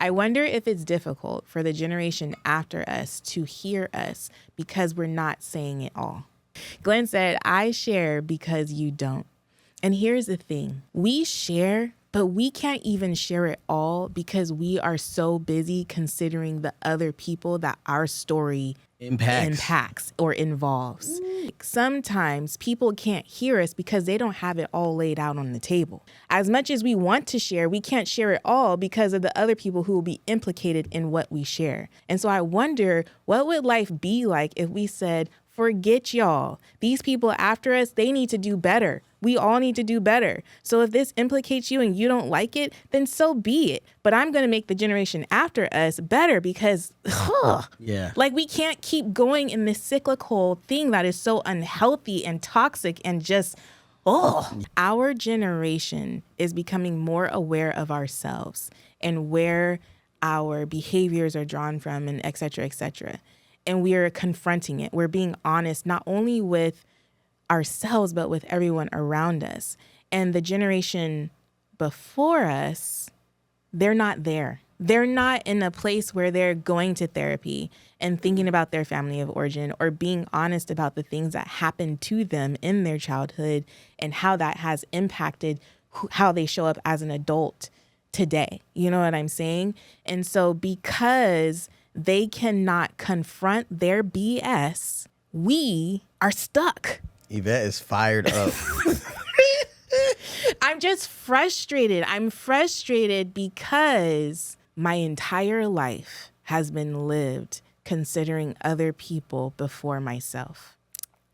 I wonder if it's difficult for the generation after us to hear us because we're not saying it all. Glenn said, I share because you don't. And here's the thing. We share, but we can't even share it all because we are so busy considering the other people that our story impacts or involves. Sometimes people can't hear us because they don't have it all laid out on the table. As much as we want to share, we can't share it all because of the other people who will be implicated in what we share. And so I wonder, what would life be like if we said, forget y'all. These people after us, they need to do better. We all need to do better. So if this implicates you and you don't like it, then so be it. But I'm going to make the generation after us better because, like we can't keep going in this cyclical thing that is so unhealthy and toxic and just, Our generation is becoming more aware of ourselves and where our behaviors are drawn from and et cetera, et cetera. And we are confronting it. We're being honest, not only with ourselves, but with everyone around us. And the generation before us, they're not there. They're not in a place where they're going to therapy and thinking about their family of origin or being honest about the things that happened to them in their childhood and how that has impacted how they show up as an adult today. You know what I'm saying? And so because they cannot confront their BS, we are stuck. Yvette is fired up. I'm just frustrated. I'm frustrated because my entire life has been lived considering other people before myself.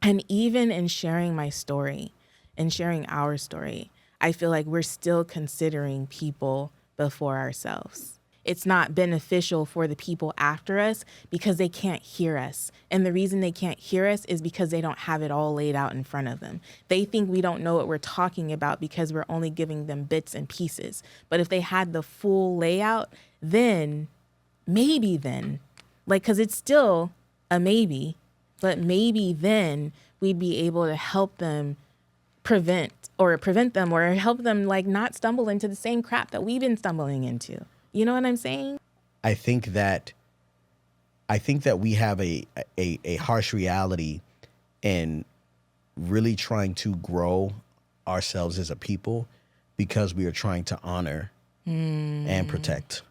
And even in sharing my story and sharing our story, I feel like we're still considering people before ourselves. It's not beneficial for the people after us because they can't hear us. And the reason they can't hear us is because they don't have it all laid out in front of them. They think we don't know what we're talking about because we're only giving them bits and pieces. But if they had the full layout, then, because it's still a maybe, but maybe then we'd be able to help them prevent them or help them not stumble into the same crap that we've been stumbling into. You know what I'm saying? I think that we have a harsh reality in really trying to grow ourselves as a people because we are trying to honor and protect.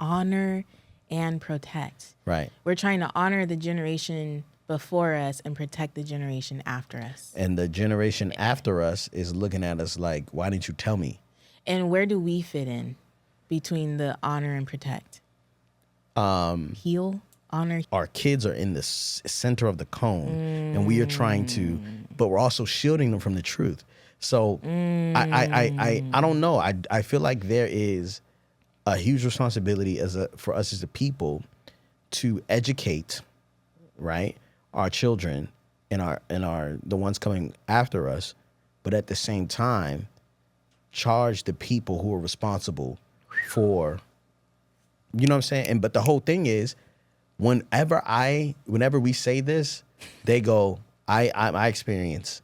Honor and protect. Right. We're trying to honor the generation before us and protect the generation after us. And the generation after us is looking at us like, why didn't you tell me? And where do we fit in between the honor and protect? Heal, honor. Our kids are in the center of the cone, and we are trying to, but we're also shielding them from the truth. So I don't know. I feel like there is a huge responsibility for us as a people to educate, right, our children and the ones coming after us, but at the same time, charge the people who are responsible for, you know what I'm saying? But the whole thing is, whenever we say this, they go, I experience,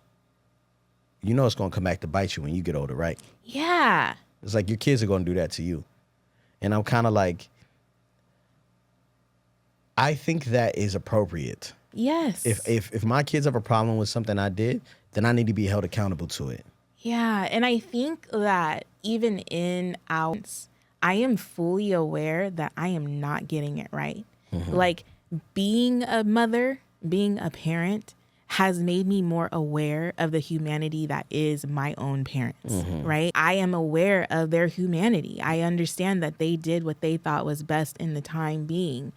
it's going to come back to bite you when you get older, right? Yeah. It's like your kids are going to do that to you. And I'm kind of like, I think that is appropriate. Yes. If my kids have a problem with something I did, then I need to be held accountable to it. Yeah. And I think that even in I am fully aware that I am not getting it right. Mm-hmm. Being a mother, being a parent has made me more aware of the humanity that is my own parents, right? I am aware of their humanity. I understand that they did what they thought was best in the time being.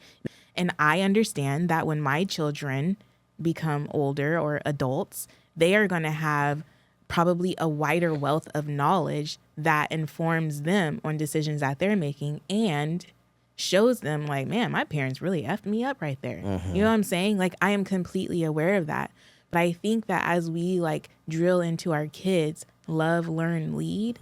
And I understand that when my children become older or adults, they are going to have probably a wider wealth of knowledge that informs them on decisions that they're making and shows them man, my parents really effed me up right there. Mm-hmm. You know what I'm saying? I am completely aware of that. But I think that as we drill into our kids, love, learn, lead,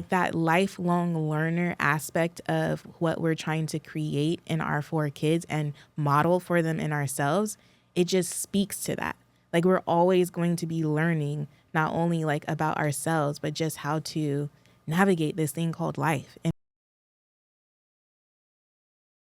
that lifelong learner aspect of what we're trying to create in our 4 kids and model for them in ourselves, it just speaks to that. We're always going to be learning not only about ourselves, but just how to navigate this thing called life.